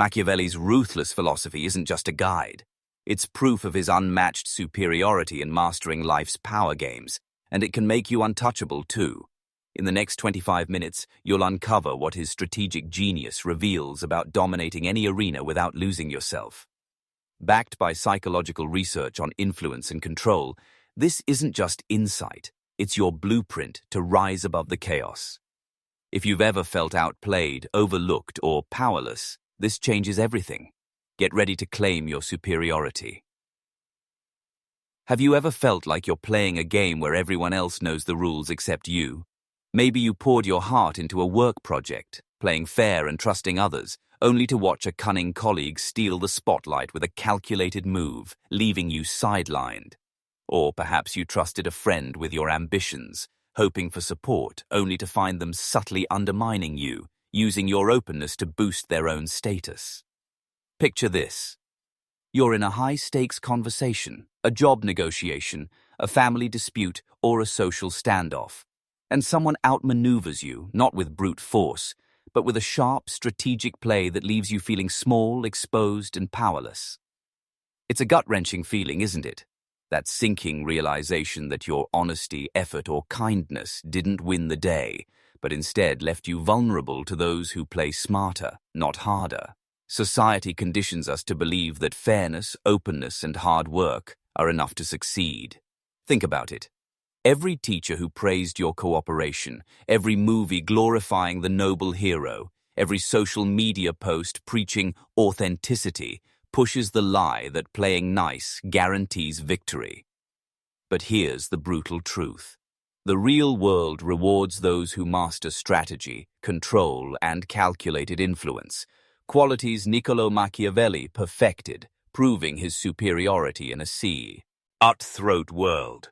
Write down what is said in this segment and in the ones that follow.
Machiavelli's ruthless philosophy isn't just a guide. It's proof of his unmatched superiority in mastering life's power games, and it can make you untouchable too. In the next 25 minutes, you'll uncover what his strategic genius reveals about dominating any arena without losing yourself. Backed by psychological research on influence and control, this isn't just insight, it's your blueprint to rise above the chaos. If you've ever felt outplayed, overlooked, or powerless, this changes everything. Get ready to claim your superiority. Have you ever felt like you're playing a game where everyone else knows the rules except you? Maybe you poured your heart into a work project, playing fair and trusting others, only to watch a cunning colleague steal the spotlight with a calculated move, leaving you sidelined. Or perhaps you trusted a friend with your ambitions, hoping for support, only to find them subtly undermining you, using your openness to boost their own status. Picture this. You're in a high-stakes conversation, a job negotiation, a family dispute, or a social standoff, and someone outmaneuvers you, not with brute force, but with a sharp, strategic play that leaves you feeling small, exposed, and powerless. It's a gut-wrenching feeling, isn't it? That sinking realization that your honesty, effort, or kindness didn't win the day, but instead left you vulnerable to those who play smarter, not harder. Society conditions us to believe that fairness, openness, and hard work are enough to succeed. Think about it. Every teacher who praised your cooperation, every movie glorifying the noble hero, every social media post preaching authenticity pushes the lie that playing nice guarantees victory. But here's the brutal truth. The real world rewards those who master strategy, control, and calculated influence, qualities Niccolo Machiavelli perfected, proving his superiority in a cutthroat world.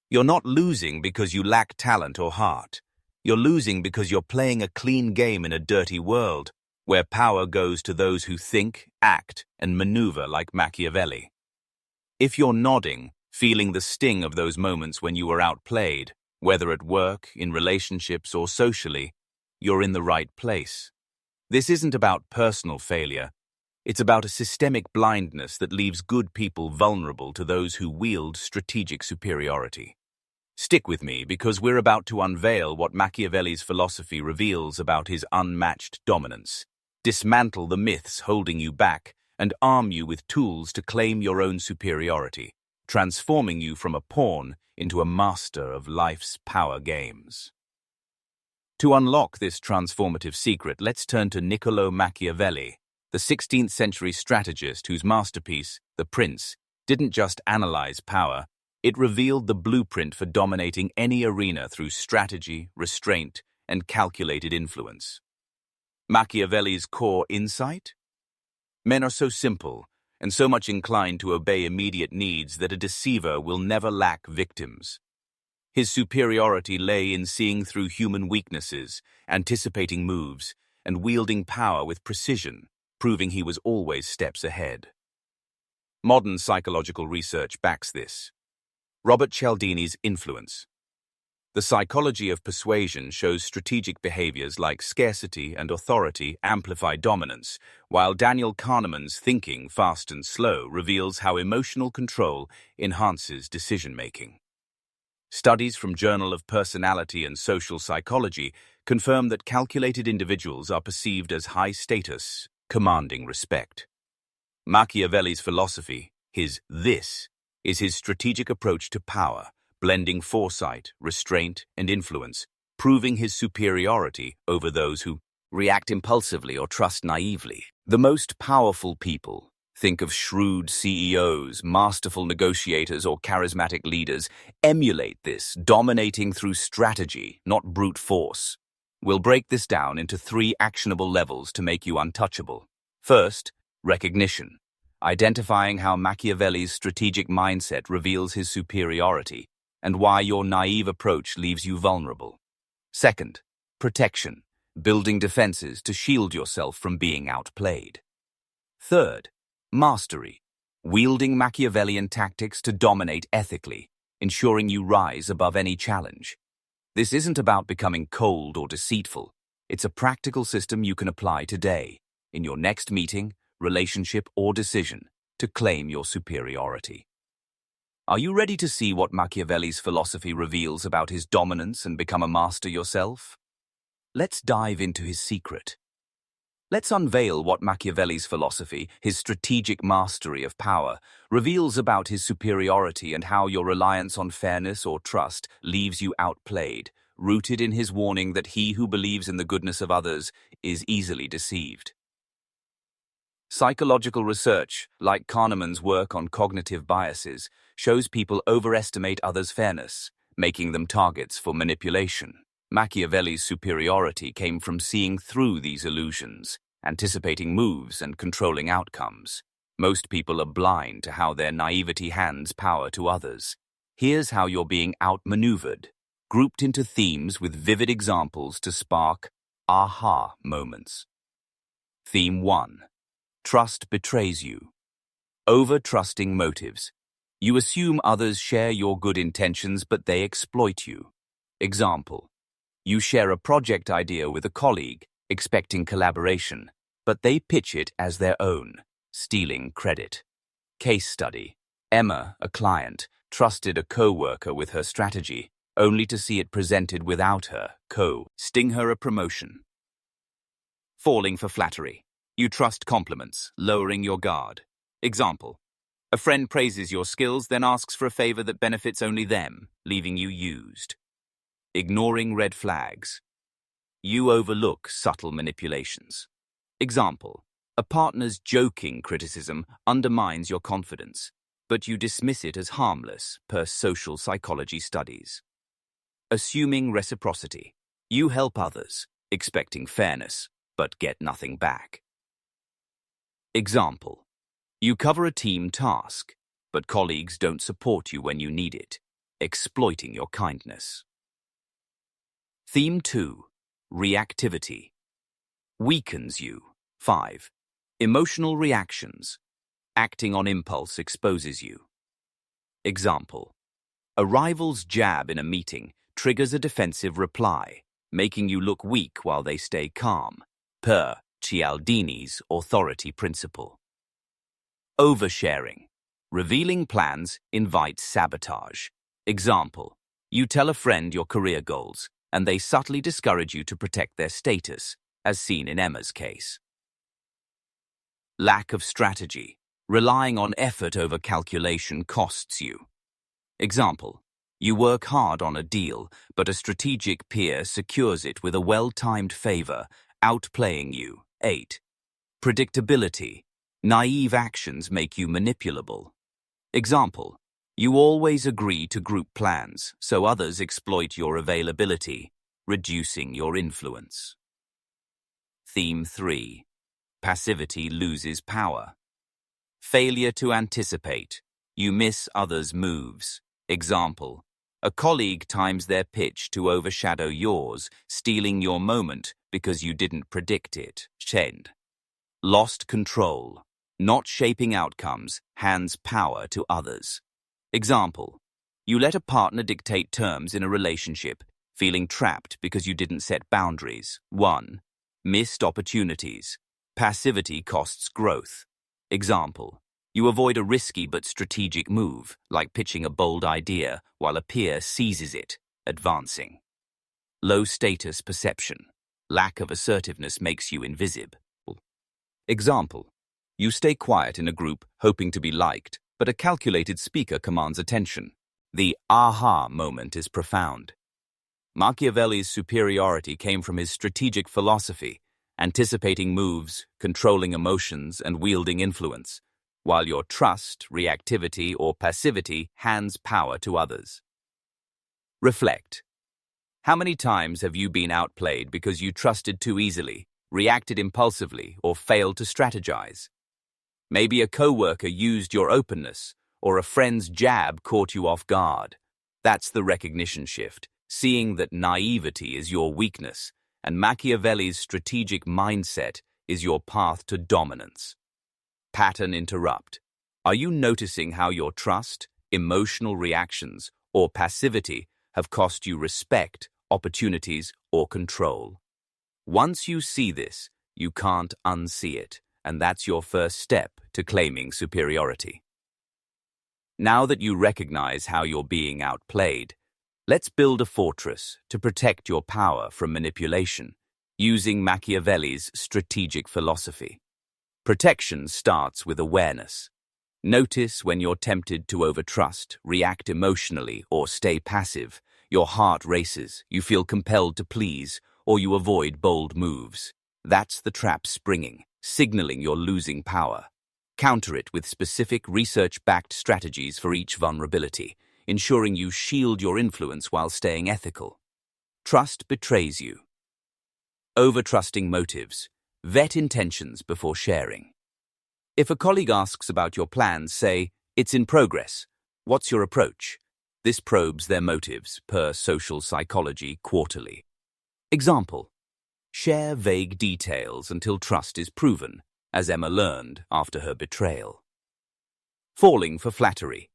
You're not losing because you lack talent or heart. You're losing because you're playing a clean game in a dirty world, where power goes to those who think, act, and maneuver like Machiavelli. If you're nodding, feeling the sting of those moments when you were outplayed, whether at work, in relationships, or socially, you're in the right place. This isn't about personal failure. It's about a systemic blindness that leaves good people vulnerable to those who wield strategic superiority. Stick with me because we're about to unveil what Machiavelli's philosophy reveals about his unmatched dominance, dismantle the myths holding you back, and arm you with tools to claim your own superiority, transforming you from a pawn into a master of life's power games. To unlock this transformative secret, let's turn to Niccolo Machiavelli, the 16th century strategist whose masterpiece, The Prince, didn't just analyze power, it revealed the blueprint for dominating any arena through strategy, restraint, and calculated influence. Machiavelli's core insight? Men are so simple and so much inclined to obey immediate needs that a deceiver will never lack victims. His superiority lay in seeing through human weaknesses, anticipating moves, and wielding power with precision, proving he was always steps ahead. Modern psychological research backs this. Robert Cialdini's influence. The psychology of persuasion shows strategic behaviors like scarcity and authority amplify dominance, while Daniel Kahneman's thinking, fast and slow, reveals how emotional control enhances decision-making. Studies from Journal of Personality and Social Psychology confirm that calculated individuals are perceived as high status, commanding respect. Machiavelli's philosophy, his "this," is his strategic approach to power, blending foresight, restraint, and influence, proving his superiority over those who react impulsively or trust naively. The most powerful people, think of shrewd CEOs, masterful negotiators, or charismatic leaders, emulate this, dominating through strategy, not brute force. We'll break this down into 3 actionable levels to make you untouchable. First, recognition. Identifying how Machiavelli's strategic mindset reveals his superiority and why your naive approach leaves you vulnerable. Second, protection. Building defenses to shield yourself from being outplayed. Third, mastery. Wielding Machiavellian tactics to dominate ethically, ensuring you rise above any challenge. This isn't about becoming cold or deceitful. It's a practical system you can apply today. in your next meeting, relationship, or decision to claim your superiority. Are you ready to see what Machiavelli's philosophy reveals about his dominance and become a master yourself? Let's dive into his secret. Let's unveil what Machiavelli's philosophy, his strategic mastery of power, reveals about his superiority and how your reliance on fairness or trust leaves you outplayed, rooted in his warning that he who believes in the goodness of others is easily deceived. Psychological research, like Kahneman's work on cognitive biases, shows people overestimate others' fairness, making them targets for manipulation. Machiavelli's superiority came from seeing through these illusions, anticipating moves and controlling outcomes. Most people are blind to how their naivety hands power to others. Here's how you're being outmaneuvered, grouped into themes with vivid examples to spark aha moments. Theme 1. Trust betrays you. Over-trusting motives. You assume others share your good intentions, but they exploit you. Example. You share a project idea with a colleague, expecting collaboration, but they pitch it as their own, stealing credit. Case study. Emma, a client, trusted a co-worker with her strategy, only to see it presented without her, sting her a promotion. Falling for flattery. You trust compliments, lowering your guard. Example. A friend praises your skills, then asks for a favor that benefits only them, leaving you used. Ignoring red flags. You overlook subtle manipulations. Example. A partner's joking criticism undermines your confidence, but you dismiss it as harmless, per social psychology studies. Assuming reciprocity. You help others, expecting fairness, but get nothing back. Example. You cover a team task, but colleagues don't support you when you need it, exploiting your kindness. Theme 2. Reactivity. Weakens you. 5. Emotional reactions. Acting on impulse exposes you. Example. A rival's jab in a meeting triggers a defensive reply, making you look weak while they stay calm, per Cialdini's authority principle. Oversharing. Revealing plans invites sabotage. Example. You tell a friend your career goals, and they subtly discourage you to protect their status, as seen in Emma's case. Lack of strategy. Relying on effort over calculation costs you. Example. You work hard on a deal, but a strategic peer secures it with a well-timed favor, outplaying you. 8. Predictability. Naive actions make you manipulable. Example. You always agree to group plans, so others exploit your availability, reducing your influence. Theme 3. Passivity loses power. Failure to anticipate. You miss others' moves. Example. A colleague times their pitch to overshadow yours, stealing your moment because you didn't predict it. 10. Lost control. Not shaping outcomes hands power to others. Example. You let a partner dictate terms in a relationship, feeling trapped because you didn't set boundaries. 1. Missed opportunities. Passivity costs growth. Example. You avoid a risky but strategic move, like pitching a bold idea while a peer seizes it, advancing. Low status perception. Lack of assertiveness makes you invisible. Example. You stay quiet in a group, hoping to be liked, but a calculated speaker commands attention. The aha moment is profound. Machiavelli's superiority came from his strategic philosophy, anticipating moves, controlling emotions, and wielding influence, while your trust, reactivity, or passivity hands power to others. Reflect. How many times have you been outplayed because you trusted too easily, reacted impulsively, or failed to strategize? Maybe a coworker used your openness, or a friend's jab caught you off guard. That's the recognition shift, seeing that naivety is your weakness, and Machiavelli's strategic mindset is your path to dominance. Pattern interrupt. Are you noticing how your trust, emotional reactions, or passivity have cost you respect, opportunities, or control? Once you see this, You can't unsee it, and that's your first step to claiming superiority. Now that you recognize how you're being outplayed, let's build a fortress to protect your power from manipulation, using Machiavelli's strategic philosophy. Protection starts with awareness. Notice when you're tempted to overtrust, react emotionally, or stay passive. Your heart races, you feel compelled to please, or you avoid bold moves. That's the trap springing, signaling you're losing power. Counter it with specific research-backed strategies for each vulnerability, ensuring you shield your influence while staying ethical. Trust betrays you. Overtrusting motives. Vet intentions before sharing. If a colleague asks about your plans, say, "It's in progress. What's your approach?" This probes their motives per Social Psychology Quarterly. Example: share vague details until trust is proven, as Emma learned after her betrayal. Falling for flattery.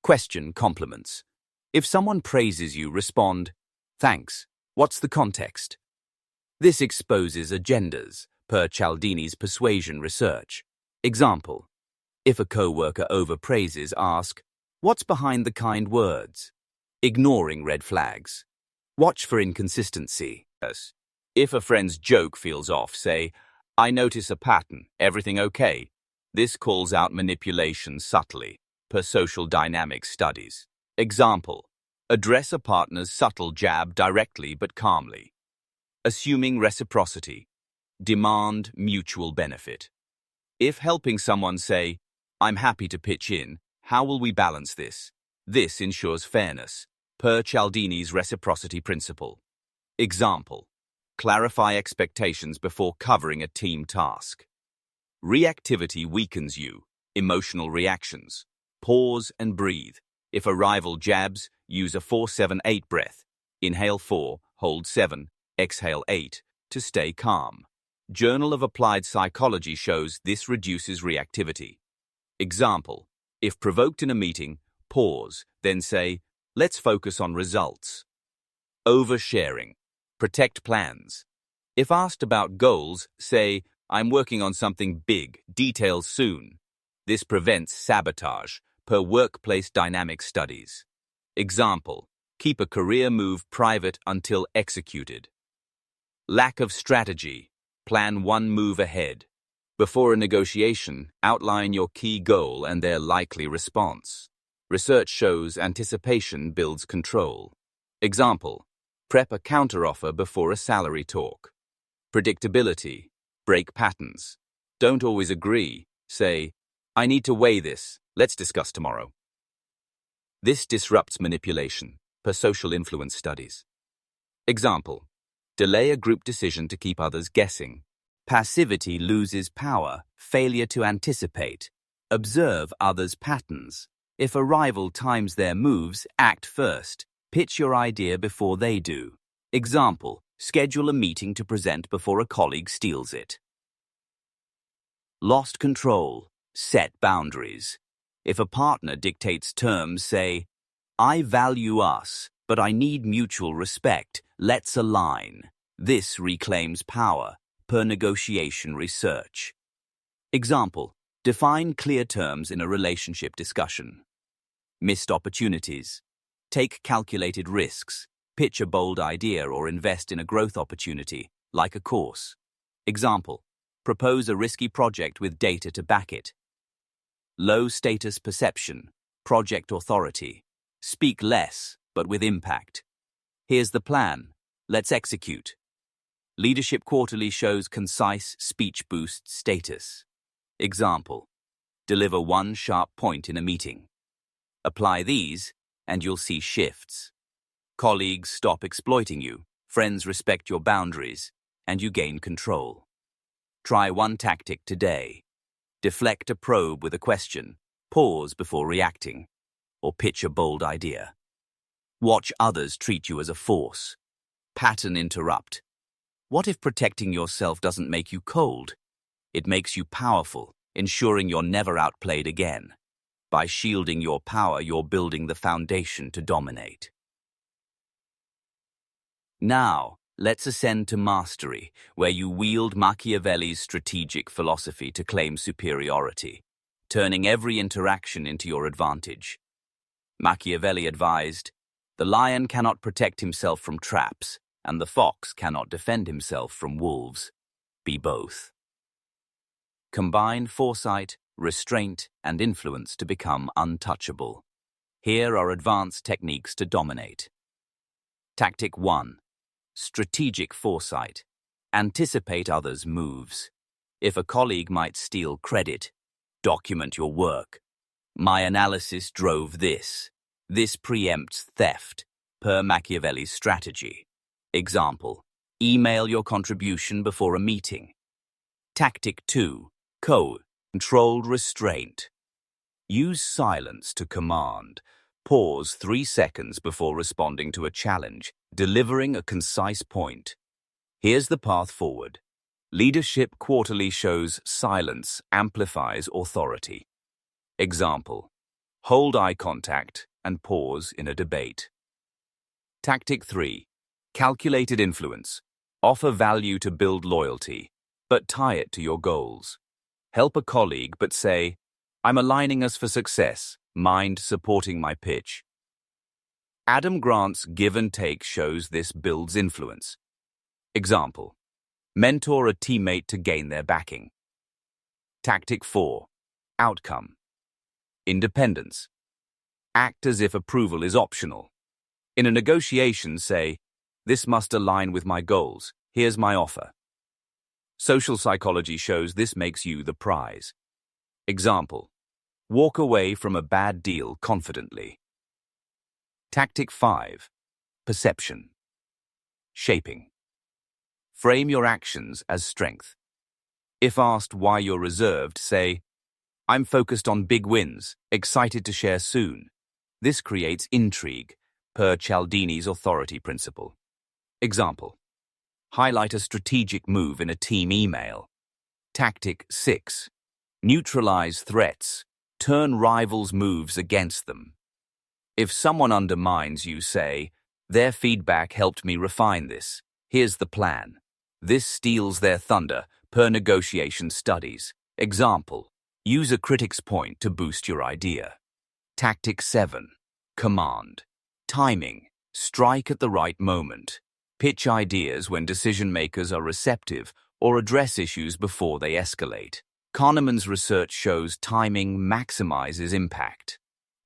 Question compliments. If someone praises you, respond, "Thanks. What's the context?" This exposes agendas, per Cialdini's persuasion research. Example: if a co-worker overpraises, ask, "What's behind the kind words?" Ignoring red flags. Watch for inconsistency. If a friend's joke feels off, say, "I notice a pattern. Everything okay?" This calls out manipulation subtly, per social dynamics studies. Example: address a partner's subtle jab directly but calmly. Assuming reciprocity. Demand mutual benefit. If helping someone, say, "I'm happy to pitch in. How will we balance this?" This ensures fairness, per Cialdini's reciprocity principle. Example: clarify expectations before covering a team task. Reactivity weakens you. Emotional reactions. Pause and breathe. If a rival jabs, use a 4-7-8 breath. Inhale 4, hold 7, exhale 8, to stay calm. Journal of Applied Psychology shows this reduces reactivity. Example: if provoked in a meeting, pause, then say, "Let's focus on results." Oversharing. Protect plans. If asked about goals, say, "I'm working on something big, details soon." This prevents sabotage, per workplace dynamic studies. Example: keep a career move private until executed. Lack of strategy. Plan one move ahead. Before a negotiation, outline your key goal and their likely response. Research shows anticipation builds control. Example: prep a counteroffer before a salary talk. Predictability. Break patterns. Don't always agree. Say, "I need to weigh this. Let's discuss tomorrow." This disrupts manipulation, per social influence studies. Example: delay a group decision to keep others guessing. Passivity loses power. Failure to anticipate. Observe others' patterns. If a rival times their moves, act first. Pitch your idea before they do. Example: schedule a meeting to present before a colleague steals it. Lost control. Set boundaries. If a partner dictates terms, say, "I value us, but I need mutual respect. Let's align." This reclaims power, per negotiation research. Example: define clear terms in a relationship discussion. Missed opportunities. Take calculated risks. Pitch a bold idea or invest in a growth opportunity, like a course. Example: propose a risky project with data to back it. Low status perception. Project authority. Speak less, but with impact. Here's the plan. Let's execute. Leadership Quarterly shows concise speech boosts status. Example: deliver one sharp point in a meeting. Apply these, and you'll see shifts. Colleagues stop exploiting you, friends respect your boundaries, and you gain control. Try one tactic today. Deflect a probe with a question, pause before reacting, or pitch a bold idea. Watch others treat you as a force. Pattern interrupt. What if protecting yourself doesn't make you cold? It makes you powerful, ensuring you're never outplayed again. By shielding your power, you're building the foundation to dominate. Now, Let's ascend to mastery, where you wield Machiavelli's strategic philosophy to claim superiority, turning every interaction into your advantage. Machiavelli advised, "The lion cannot protect himself from traps, and the fox cannot defend himself from wolves. Be both." Combine foresight, restraint, and influence to become untouchable. Here are advanced techniques to dominate. Tactic 1. Strategic foresight. Anticipate others' moves. If a colleague might steal credit, document your work. "My analysis drove this. This preempts theft," per Machiavelli's strategy. Example: email your contribution before a meeting. Tactic 2. Controlled restraint. Use silence to command. Pause 3 seconds before responding to a challenge, delivering a concise point. Here's the path forward. Leadership Quarterly shows silence amplifies authority. Example: hold eye contact and pause in a debate. Tactic 3. Calculated influence. Offer value to build loyalty, but tie it to your goals. Help a colleague, but say, "I'm aligning us for success. Mind supporting my pitch." Adam Grant's give and take shows this builds influence. Example: mentor a teammate to gain their backing. Tactic 4. Outcome. Independence. Act as if approval is optional. In a negotiation, say, "This must align with my goals. Here's my offer." Social psychology shows this makes you the prize. Example: walk away from a bad deal confidently. Tactic 5. Perception. Shaping. Frame your actions as strength. If asked why you're reserved, say, "I'm focused on big wins, excited to share soon." This creates intrigue, per Cialdini's authority principle. Example: highlight a strategic move in a team email. Tactic 6. Neutralize threats. Turn rivals' moves against them. If someone undermines you, say, "Their feedback helped me refine this. Here's the plan." This steals their thunder, per negotiation studies. Example: use a critic's point to boost your idea. Tactic 7. Command. Timing. Strike at the right moment. Pitch ideas when decision-makers are receptive or address issues before they escalate. Kahneman's research shows timing maximizes impact.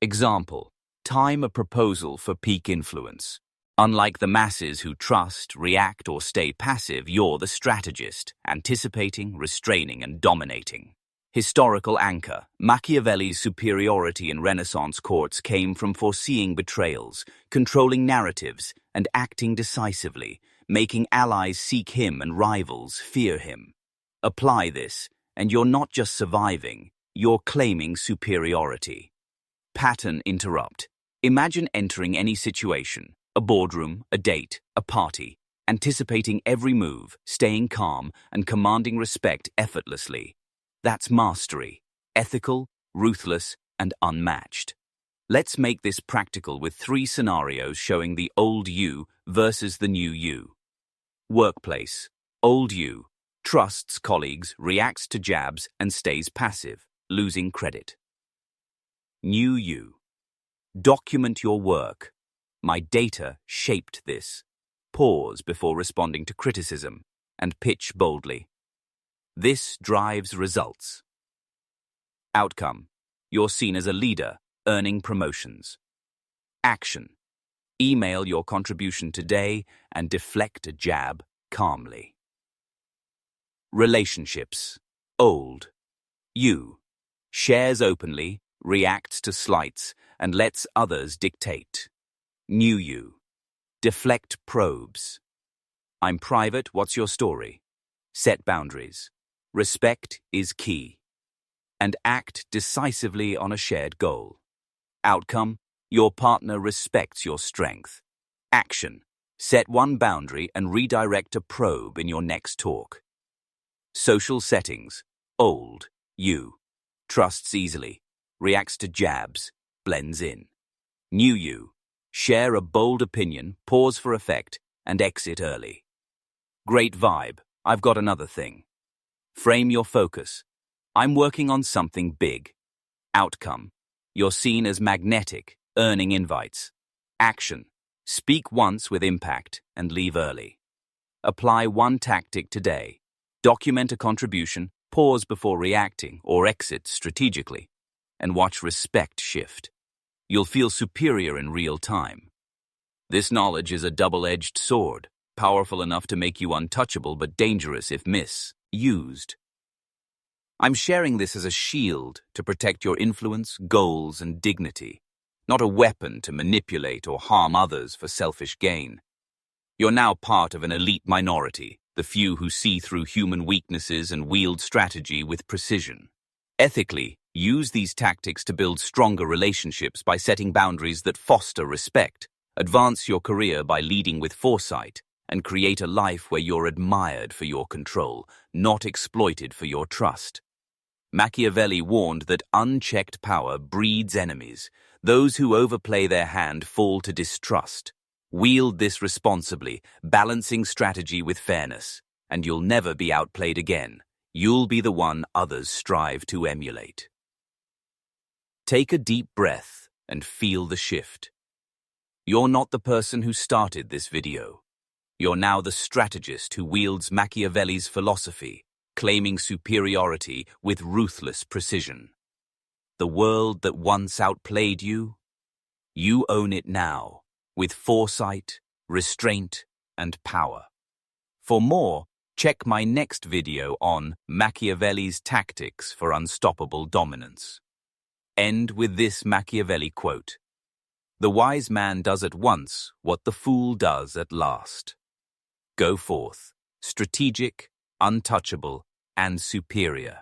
Example: time a proposal for peak influence. Unlike the masses who trust, react, or stay passive, you're the strategist, anticipating, restraining, and dominating. Historical anchor. Machiavelli's superiority in Renaissance courts came from foreseeing betrayals, controlling narratives, and acting decisively, making allies seek him and rivals fear him. Apply this, and you're not just surviving, you're claiming superiority. Pattern interrupt. Imagine entering any situation, a boardroom, a date, a party, anticipating every move, staying calm, and commanding respect effortlessly. That's mastery, ethical, ruthless, and unmatched. Let's make this practical with 3 scenarios showing the old you versus the new you. Workplace. Old you. Trusts colleagues, reacts to jabs, and stays passive, losing credit. New you. Document your work. My data shaped this. Pause before responding to criticism, and pitch boldly. This drives results. Outcome. You're seen as a leader, earning promotions. Action. Email your contribution today and deflect a jab calmly. Relationships. Old. You. Shares openly, reacts to slights, and lets others dictate. New you. Deflect probes. I'm private, what's your story? Set boundaries. Respect is key. And act decisively on a shared goal. Outcome. Your partner respects your strength. Action. Set one boundary and redirect a probe in your next talk. Social settings. Old. You. Trusts easily. Reacts to jabs. Blends in. New you. Share a bold opinion, pause for effect, and exit early. Great vibe. I've got another thing. Frame your focus. I'm working on something big. Outcome. You're seen as magnetic, earning invites. Action. Speak once with impact and leave early. Apply one tactic today. Document a contribution, pause before reacting or exit strategically, and watch respect shift. You'll feel superior in real time. This knowledge is a double-edged sword, powerful enough to make you untouchable but dangerous if misused. I'm sharing this as a shield to protect your influence, goals, and dignity, not a weapon to manipulate or harm others for selfish gain. You're now part of an elite minority, the few who see through human weaknesses and wield strategy with precision. Ethically, use these tactics to build stronger relationships by setting boundaries that foster respect, advance your career by leading with foresight, and create a life where you're admired for your control, not exploited for your trust. Machiavelli warned that unchecked power breeds enemies. Those who overplay their hand fall to distrust. Wield this responsibly, balancing strategy with fairness, and you'll never be outplayed again. You'll be the one others strive to emulate. Take a deep breath and feel the shift. You're not the person who started this video. You're now the strategist who wields Machiavelli's philosophy, claiming superiority with ruthless precision. The world that once outplayed you, you own it now, with foresight, restraint, and power. For more, check my next video on Machiavelli's tactics for unstoppable dominance. End with this Machiavelli quote: "The wise man does at once what the fool does at last." Go forth, strategic, untouchable, and superior.